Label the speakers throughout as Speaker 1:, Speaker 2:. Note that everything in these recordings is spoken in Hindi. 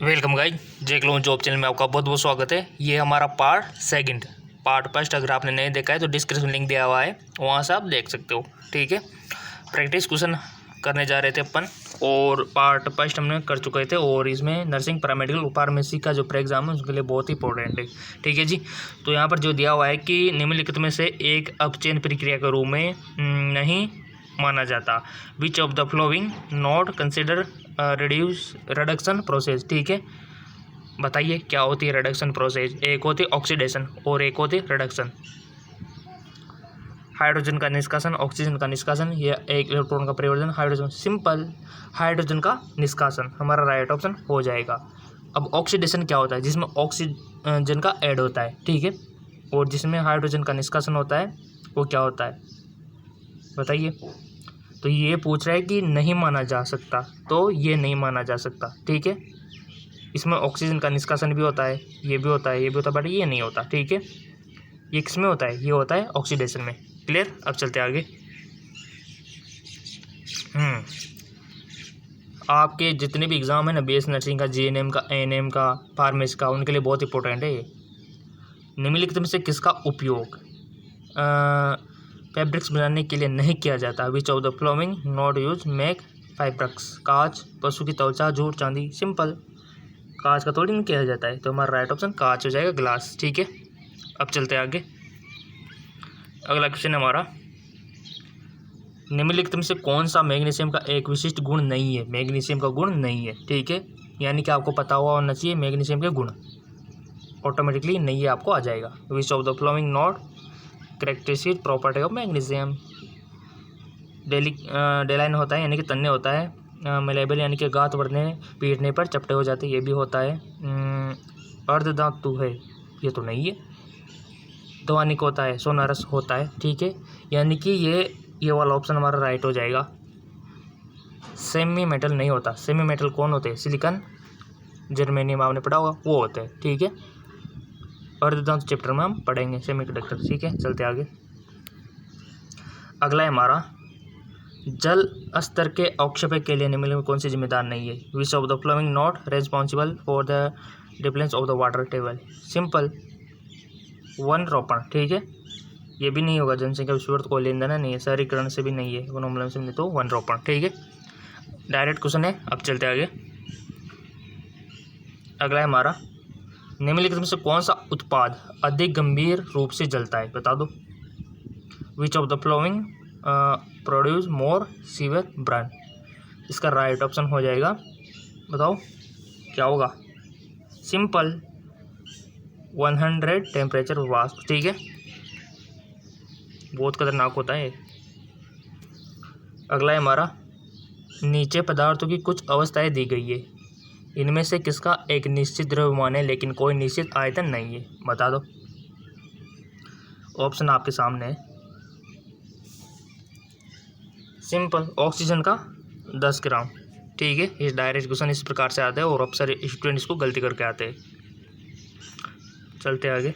Speaker 1: वेलकम गाइज, जेक लोन जॉब चैनल में आपका बहुत बहुत स्वागत है। ये हमारा पार्ट फर्स्ट अगर आपने नहीं देखा है तो डिस्क्रिप्शन लिंक दिया हुआ है, वहाँ से आप देख सकते हो। ठीक है, प्रैक्टिस क्वेश्चन करने जा रहे थे अपन, और पार्ट फर्स्ट हमने कर चुके थे। और इसमें नर्सिंग, पैरामेडिकल, फार्मेसी का जो प्री एग्जाम है उसके लिए बहुत ही इंपॉर्टेंट है। ठीक है जी, तो यहाँ पर जो दिया हुआ है कि निम्नलिखित में से एक अपचयन प्रक्रिया के रूप में नहीं माना जाता। विच of the following not consider reduction process. ठीक है, बताइए क्या होती है रिडक्शन प्रोसेस। एक होती है ऑक्सीडेशन और एक होती है रिडक्शन। हाइड्रोजन का निष्कासन, ऑक्सीजन का निष्कासन, या एक इलेक्ट्रॉन का परिवर्तन। हाइड्रोजन, सिंपल हाइड्रोजन का निष्कासन हमारा राइट ऑप्शन हो जाएगा। अब ऑक्सीडेशन क्या होता है? जिसमें ऑक्सीजन का ऐड होता है। ठीक है, और जिसमें हाइड्रोजन का निष्कासन होता है वो क्या होता है बताइए। तो ये पूछ रहा है कि नहीं माना जा सकता, तो ये नहीं माना जा सकता। ठीक है, इसमें ऑक्सीजन का निष्कासन भी होता है, ये भी होता है, ये भी होता है, बट ये नहीं होता। ठीक है, ये किसमें होता है? ये होता है ऑक्सीडेशन में। क्लियर? अब चलते आगे। आपके जितने भी एग्ज़ाम है ना, बीएस नर्सिंग का, जीएनएम का, एएनएम का, फार्मेसी का, उनके लिए बहुत इंपॉर्टेंट है ये। निम्नलिखित में से किसका उपयोग फैब्रिक्स बनाने के लिए नहीं किया जाता? विच of the following not use make fabrics. कांच, पशु की त्वचा, जूट, चांदी। सिंपल, कांच का थोड़ी नहीं किया जाता है, तो हमारा राइट ऑप्शन कांच हो जाएगा, ग्लास। ठीक है, अब चलते आगे। अगला क्वेश्चन है हमारा, निम्नलिखित में से कौन सा मैग्नीशियम का एक विशिष्ट गुण नहीं है? मैग्नीशियम का गुण नहीं है। ठीक है, यानी कि आपको पता हुआ होना चाहिए मैग्नीशियम के गुण, ऑटोमेटिकली नहीं है आपको आ जाएगा। Which of the following not characteristic property of magnesium. डेलाइन होता है यानी कि तन्ने होता है। मेलेबल यानी कि गांठ बढ़ने पीटने पर चपटे हो जाते हैं, ये भी होता है। अर्धधातु है, ये तो नहीं है। ध्वनिक होता है, सोनारस होता है। ठीक है, यानी कि ये वाला ऑप्शन हमारा राइट हो जाएगा। सेमी मेटल नहीं होता। सेमी मेटल कौन होते हैं? सिलिकॉन, जर्मेनियम आपने पढ़ा होगा, वो होते हैं। ठीक है, अर्धधातु चैप्टर में हम पढ़ेंगे सेमीकंडक्टर। ठीक है, चलते आगे। अगला है हमारा, जल स्तर के अवक्षेपण के लिए निम्नलिखित में कौन सी जिम्मेदार नहीं है? विच of the following not responsible for the difference of the water table. Simple, one रोपण। ठीक है, ये भी नहीं होगा। जनसंख्या विषुवत को लेन देना नहीं है, शहरीकरण से भी नहीं है, वनोन्मूलन से नहीं, तो वन रोपण। ठीक है, डायरेक्ट क्वेश्चन है। अब चलते आगे। अगला है हमारा, निम्नलिखित में से कौन सा उत्पाद अधिक गंभीर रूप से जलता है? बता दो। विच of the flowing produce more severe burn. इसका राइट ऑप्शन हो जाएगा, बताओ क्या होगा? सिंपल, 100 टेम्परेचर वाष्प। ठीक है, बहुत खतरनाक होता है। अगला है हमारा, नीचे पदार्थों की कुछ अवस्थाएं दी गई है, इनमें से किसका एक निश्चित द्रव्यमान है लेकिन कोई निश्चित आयतन नहीं है? बता दो। ऑप्शन आपके सामने है। सिंपल, ऑक्सीजन का 10 ग्राम। ठीक है, ये डायरेक्ट क्वेश्चन इस प्रकार से आता है और अक्सर स्टूडेंट इसको गलती करके आते हैं। चलते आगे।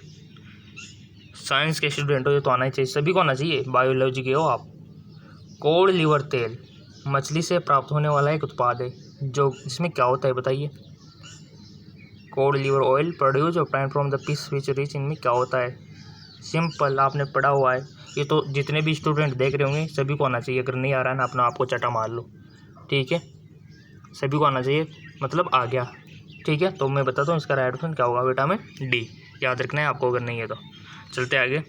Speaker 1: साइंस के स्टूडेंट हो ये तो आना ही चाहिए, सभी को आना चाहिए, बायोलॉजी के हो आप। कोड लीवर तेल मछली से प्राप्त होने वाला एक उत्पाद है, जो इसमें क्या होता है बताइए। Cod liver oil produce obtain from the fish which rich, इनमें क्या होता है? सिंपल, आपने पढ़ा हुआ है, ये तो जितने भी स्टूडेंट देख रहे होंगे सभी को आना चाहिए। अगर नहीं आ रहा है ना, अपना आपको चटा मार लो। ठीक है, सभी को आना चाहिए, मतलब आ गया। ठीक है, तो मैं बताता हूँ इसका राइट ऑप्शन क्या होगा। विटामिन डी, याद रखना है आपको अगर नहीं है तो। चलते आगे।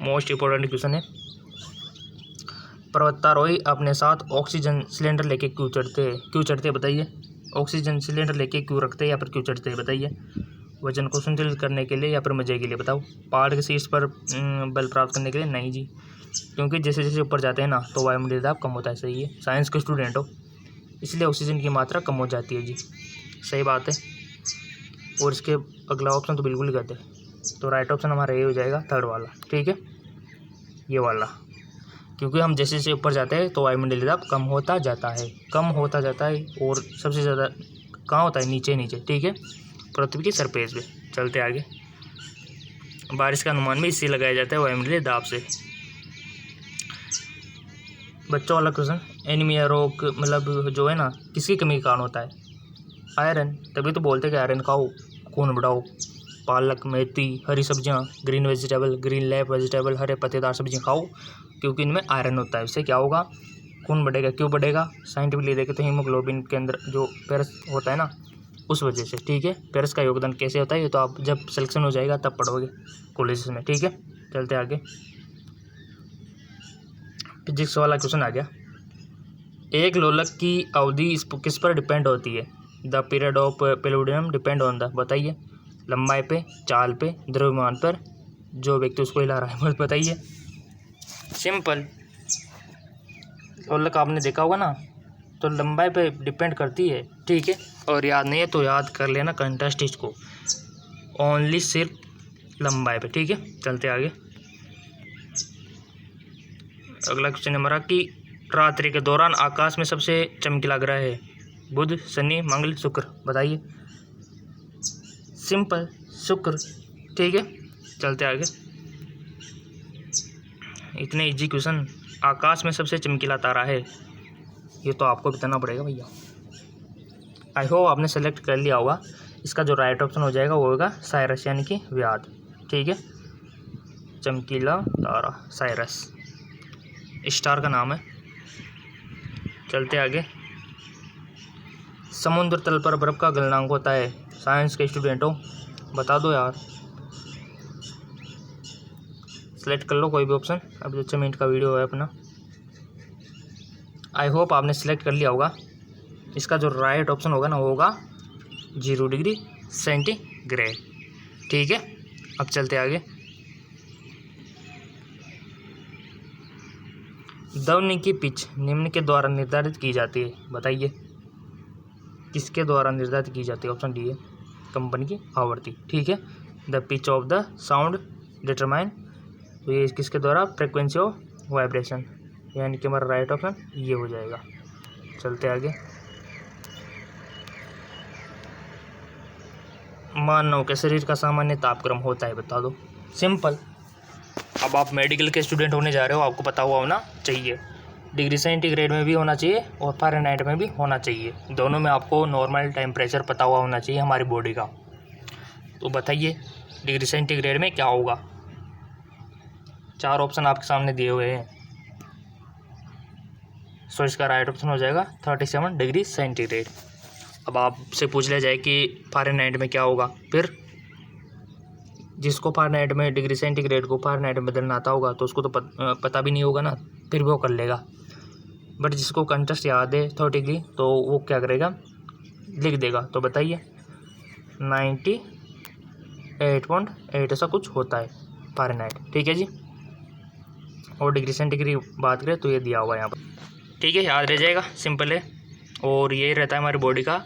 Speaker 1: मोस्ट इंपॉर्टेंट क्वेश्चन है, पर्वतारोही अपने साथ ऑक्सीजन सिलेंडर लेके क्यों चढ़ते बताइए। ऑक्सीजन सिलेंडर लेके क्यों रखते हैं या फिर क्यों चढ़ते हैं बताइए। वजन को संतुलित करने के लिए या फिर मजे के लिए? बताओ। पहाड़ के शीर्ष पर बल प्राप्त करने के लिए? नहीं जी, क्योंकि जैसे जैसे ऊपर जाते हैं ना तो वायुमंडलीय दाब कम होता है। सही है, साइंस के स्टूडेंट हो इसलिए ऑक्सीजन की मात्रा कम हो जाती है जी, सही बात है। और इसके अगला ऑप्शन तो बिल्कुल ही गलत है, तो राइट ऑप्शन हमारा ये हो जाएगा, थर्ड वाला। ठीक है, ये वाला, क्योंकि हम जैसे जैसे ऊपर जाते हैं तो वायुमंडलीय दाब कम होता जाता है, और सबसे ज़्यादा कहाँ होता है? नीचे। ठीक है, पृथ्वी की सरफेस पे। चलते आगे। बारिश का अनुमान भी इससे लगाया जाता है, वायुमंडलीय दाब से। बच्चों वाला क्वेश्चन, एनीमिया रोग मतलब जो है ना किसकी कमी के कारण होता है? आयरन, तभी तो बोलते कि आयरन खाओ, खून बढ़ाओ। पालक, मेथी, हरी सब्जियां, green vegetable, green leaf vegetable, हरे पत्तेदार सब्जियां खाओ, क्योंकि इनमें आयरन होता है। इससे क्या होगा, खून बढ़ेगा। क्यों बढ़ेगा, साइंटिफिकली देखें तो हीमोग्लोबिन के अंदर जो पेरस होता है ना, उस वजह से। ठीक है, पेरस का योगदान कैसे होता है ये तो आप जब सिलेक्शन हो जाएगा तब पढ़ोगे कॉलेज में। ठीक है, चलते आगे। फिजिक्स वाला क्वेश्चन आ गया। एक लोलक की अवधि किस पर डिपेंड होती है? The period of palladium depend on the, बताइए। लंबाई पे, चाल पे, द्रव्यमान पर, जो व्यक्ति उसको हिला रहा है, बताइए। सिंपल, लोलक आपने देखा होगा ना, तो लंबाई पे डिपेंड करती है। ठीक है, और याद नहीं है तो याद कर लेना कंट्रास्ट को, ओनली सिर्फ लंबाई पे। ठीक है, चलते आगे। अगला क्वेश्चन है हमारा कि रात्रि के दौरान आकाश में सबसे चमकीला ग्रह है? बुध, शनि, मंगल, शुक्र, बताइए। सिंपल, शुक्र। ठीक है, चलते आगे। इतने इजी क्वेश्चन, आकाश में सबसे चमकीला तारा है, ये तो आपको बताना पड़ेगा भैया। आई होप आपने सेलेक्ट कर लिया होगा। इसका जो राइट ऑप्शन हो जाएगा वो होगा साइरस, यानी कि व्याध। ठीक है, चमकीला तारा साइरस स्टार का नाम है। चलते आगे। समुद्र तल पर बर्फ का गलनांक होता है? साइंस के स्टूडेंट हो, बता दो यार। सेलेक्ट कर लो कोई भी ऑप्शन, अभी 6 मिनट का वीडियो है अपना। आई होप आपने सेलेक्ट कर लिया होगा। इसका जो राइट ऑप्शन होगा ना वो होगा 0 डिग्री सेंटीग्रेड। ठीक है, अब चलते आगे। ध्वनि की पिच निम्न के द्वारा निर्धारित की जाती है, बताइए। किसके द्वारा निर्धारित की जाती है? ऑप्शन डी है कंपन की आवृत्ति। ठीक है, the pitch of the sound determine, तो ये किसके द्वारा? फ्रिक्वेंसी ऑफ वाइब्रेशन, यानी कि हमारा राइट ऑप्शन ये हो जाएगा। चलते आगे। मानव के शरीर का सामान्य तापक्रम होता है, बता दो। सिंपल, अब आप मेडिकल के स्टूडेंट होने जा रहे हो, आपको पता हुआ होना चाहिए। डिग्री सेंटीग्रेड में भी होना चाहिए और फ़ारेनहाइट में भी होना चाहिए, दोनों में आपको नॉर्मल टेम्परेचर पता हुआ होना चाहिए हमारी बॉडी का। तो बताइए डिग्री सेंटीग्रेड में क्या होगा? 4 ऑप्शन आपके सामने दिए हुए हैं, सो इसका राइट ऑप्शन हो जाएगा 37 डिग्री सेंटीग्रेड। अब आपसे पूछ लिया जाए कि फ़ारेनहाइट में क्या होगा, फिर जिसको फ़ारेनहाइट में डिग्री सेंटीग्रेड को फ़ारेनहाइट में बदलना आता होगा तो उसको तो पता भी नहीं होगा ना, फिर भी वो कर लेगा। बट जिसको कंटेस्ट याद है 30 डिग्री, तो वो क्या करेगा, लिख देगा। तो बताइए 98.8 ऐसा कुछ होता है फ़ारेनहाइट। ठीक है जी, और डिग्री सेंटीग्रेड बात करें तो ये दिया हुआ है यहाँ पर। ठीक है, याद रह जाएगा, सिंपल है। और ये रहता है हमारी बॉडी का,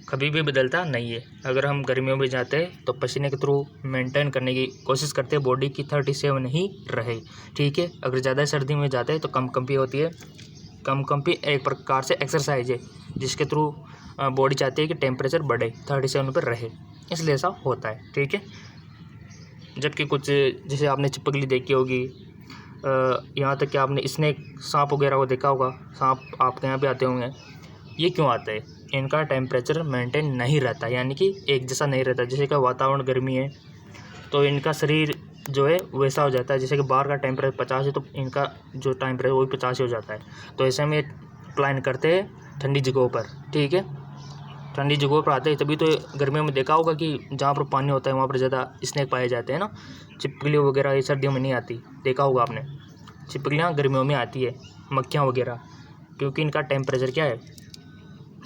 Speaker 1: कभी भी बदलता नहीं है। अगर हम गर्मियों में जाते हैं तो पसीने के थ्रू मेंटेन करने की कोशिश करते हैं बॉडी की 37 ही रहे। ठीक है, अगर ज़्यादा सर्दी में जाते हैं तो कंपी होती है। कंपी एक प्रकार से एक्सरसाइज है जिसके थ्रू बॉडी चाहती है कि टेम्परेचर बढ़े, 37 पर रहे, इसलिए ऐसा होता है। ठीक है, जबकि कुछ जैसे आपने चिपकली देखी होगी, यहाँ तक कि आपने स्नेक, सांप वगैरह को देखा होगा, सांप आपके यहाँ भी आते होंगे। ये क्यों आते हैं? इनका टेम्परेचर मेंटेन नहीं रहता, यानी कि एक जैसा नहीं रहता। जैसे कि वातावरण गर्मी है तो इनका शरीर जो है वैसा हो जाता है, जैसे कि बाहर का टेम्परेचर 50 है तो इनका जो टेम्परेचर वो भी 50 ही हो जाता है। तो ऐसे में प्लान करते हैं ठंडी जगहों पर। ठीक है, ठंडी जगहों पर आते हैं, तभी तो गर्मियों में देखा होगा कि जहाँ पर पानी होता है वहाँ पर ज़्यादा स्नेक पाए जाते हैं ना। चिपकली वगैरह ये सर्दियों में नहीं आती, देखा होगा आपने। चिपकलियाँ गर्मियों में आती है, मक्खियाँ वगैरह, क्योंकि इनका टेम्परेचर क्या है,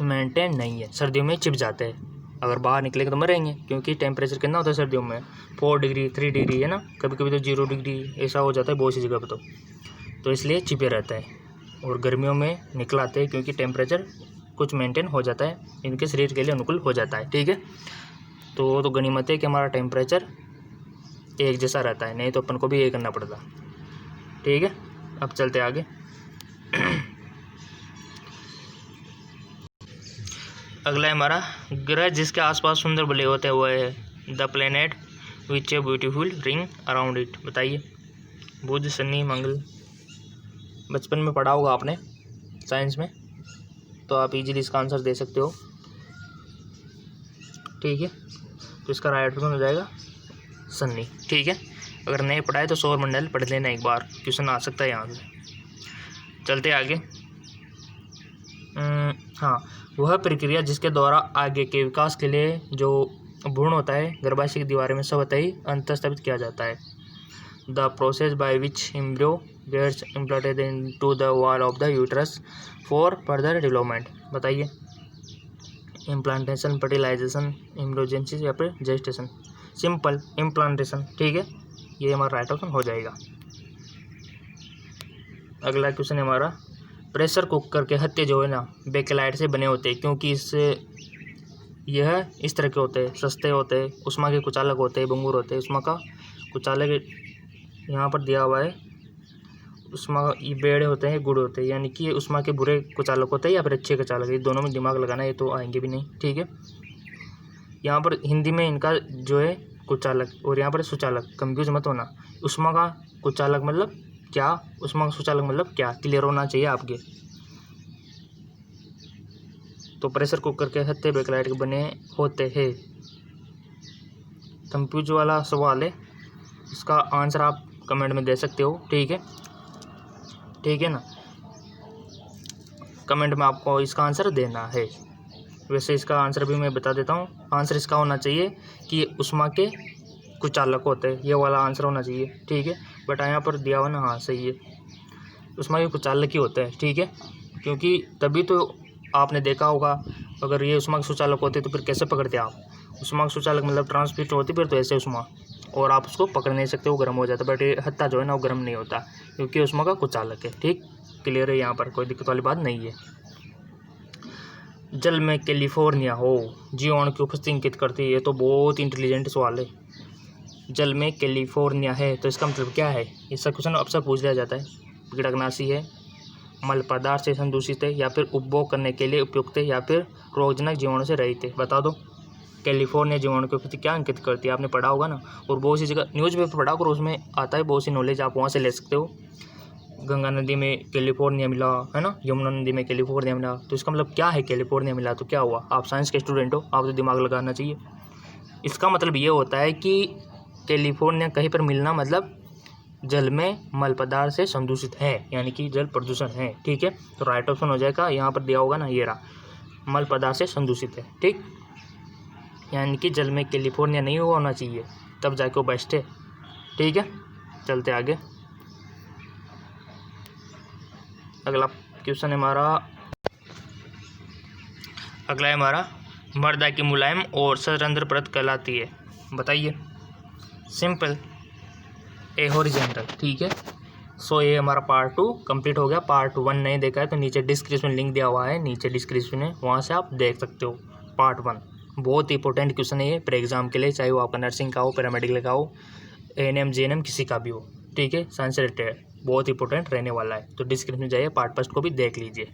Speaker 1: मेंटेन नहीं है। सर्दियों में चिप जाते हैं, अगर बाहर निकलेंगे तो मरेंगे, क्योंकि टेम्परेचर कितना होता है सर्दियों में, 4 डिग्री 3 डिग्री है ना, कभी कभी तो 0 डिग्री ऐसा हो जाता है बहुत सी जगह पर। तो इसलिए चिपे रहता है, और गर्मियों में निकलाते हैं क्योंकि टेम्परेचर कुछ मेंटेन हो जाता है, इनके शरीर के लिए अनुकूल हो जाता है। ठीक है, तो गनीमत है कि हमारा टेम्परेचर एक जैसा रहता है, नहीं तो अपन को भी ये करना पड़ता। ठीक है, अब चलते आगे। अगला है हमारा, ग्रह जिसके आसपास सुंदर बले होते हैं वो है the planet which a beautiful ring around it, बताइए। बुध, शनि, मंगल। बचपन में पढ़ा होगा आपने साइंस में, तो आप इजीली इसका आंसर दे सकते हो। ठीक है। तो इसका राइट ऑप्शन हो जाएगा सन्नी, ठीक है। अगर नहीं पढ़ाए तो सौरमंडल पढ़ लेना एक बार, क्वेश्चन आ सकता है यहाँ से। चलते आगे। हाँ, वह प्रक्रिया जिसके द्वारा आगे के विकास के लिए जो भ्रूण होता है गर्भाशय की दीवार में स्वतः ही अंतःस्थापित किया जाता है। The process by which embryo gets implanted into the wall of the uterus for further development. बताइए, इम्प्लांटेशन, फर्टिलाइजेशन, एम्ब्रियोजेनेसिस या फिर जेस्टेशन। सिंपल इम्प्लांटेशन, ठीक है, ये हमारा राइट ऑप्शन हो जाएगा। अगला क्वेश्चन है हमारा, प्रेशर कुकर के हत्थे जो है ना बेकेलाइट से बने होते हैं, क्योंकि इससे यह इस तरह के होते हैं, सस्ते होते हैं, उष्मा के कुचालक होते हैं, बंगूर होते हैं। उष्मा का कुचालक यहाँ पर दिया हुआ है, उष्मा ये बेड़े होते हैं, गुड़ होते हैं, यानी कि ये उष्मा के बुरे कुचालक होते हैं या फिर अच्छे कुचालक, ये दोनों में दिमाग लगाना, ये तो आएंगे भी नहीं, ठीक है। यहाँ पर हिंदी में इनका जो है कुचालक और यहाँ पर सुचालक, कंफ्यूज मत होना। उष्मा का कुचालक मतलब क्या, उष्मा का सुचालक मतलब क्या, क्लियर होना चाहिए आपके। तो प्रेशर कुकर के हत्थे बेकेलाइट के बने होते हैं, कंफ्यूज वाला सवाल है, इसका आंसर आप कमेंट में दे सकते हो, ठीक है, ठीक है ना। कमेंट में आपको इसका आंसर देना है। वैसे इसका आंसर भी मैं बता देता हूँ, आंसर इसका होना चाहिए कि उष्मा के कुचालक होते हैं, ये वाला आंसर होना चाहिए, ठीक है। बट यहाँ पर दिया हुआ ना, हाँ सही है, उष्मा के कुचालक ही होते हैं, ठीक है, क्योंकि तभी तो आपने देखा होगा, अगर ये उष्मा के सुचालक होते तो फिर कैसे पकड़ते आप। उष्मा के सुचालक मतलब ट्रांसमिट होती फिर तो ऐसे उष्मा, और आप उसको पकड़ नहीं सकते, वो गर्म हो जाता। बट ये हत्था जो है ना वो गर्म नहीं होता, क्योंकि उष्मा का कुचालक है, ठीक, क्लियर है, यहाँ पर कोई दिक्कत वाली बात नहीं है। जल में कैलिफोर्निया हो जीवाणु की उपस्थिति इंगित करती है, ये तो बहुत इंटेलिजेंट सवाल है। जल में कैलिफोर्निया है तो इसका मतलब क्या है, इसका क्वेश्चन अक्सर पूछ लिया जाता है। कीटनाशी है, मल पदार्थ से संदूषित है, या फिर उपभोग करने के लिए उपयुक्त है, या फिर रोगजनक जीवाणु से रहित है। बता दो, कैलिफोर्निया जीवाणु की उपस्थिति क्या अंकित करती है, आपने पढ़ा होगा ना, और बहुत सी जगह न्यूज़पेपर पढ़ा करो, उसमें आता है बहुत सी नॉलेज, आप वहाँ से ले सकते हो। गंगा नदी में कैलिफोर्निया मिला है ना, यमुना नदी में कैलिफोर्निया मिला, तो इसका मतलब क्या है, कैलिफोर्निया मिला तो क्या हुआ। आप साइंस के स्टूडेंट हो, आप तो दिमाग लगाना चाहिए। इसका मतलब ये होता है कि कैलिफोर्निया कहीं पर मिलना मतलब जल में मल पदार्थ से संदूषित है, यानी कि जल प्रदूषण है, ठीक है। तो राइट ऑप्शन हो जाएगा, यहाँ पर दिया होगा ना, ये रहा, मल पदार्थ से संदूषित है, ठीक, यानी कि जल में कैलिफोर्निया नहीं होना चाहिए, तब जाके वो बेस्ट है, ठीक है। चलते आगे। अगला क्वेश्चन है हमारा, अगला है हमारा, मृदा की मुलायम और सरंध्र परत कहलाती है। बताइए, सिंपल ए हॉरिजॉन्टल, ठीक है। सो ये हमारा पार्ट 2 कंप्लीट हो गया। पार्ट 1 नहीं देखा है तो नीचे डिस्क्रिप्शन लिंक दिया हुआ है, नीचे डिस्क्रिप्शन है, वहाँ से आप देख सकते हो। पार्ट 1 बहुत इंपॉर्टेंट क्वेश्चन है ये प्री एग्जाम के लिए, चाहे वो आपका नर्सिंग का हो, पैरामेडिकल का हो, ANM JNM किसी का भी हो, ठीक है, साइंस से रिलेटेड बहुत इंपॉर्टेंट रहने वाला है। तो डिस्क्रिप्शन में जाइए, पार्ट 1 को भी देख लीजिए,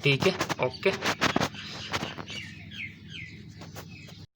Speaker 1: ठीक है, ओके।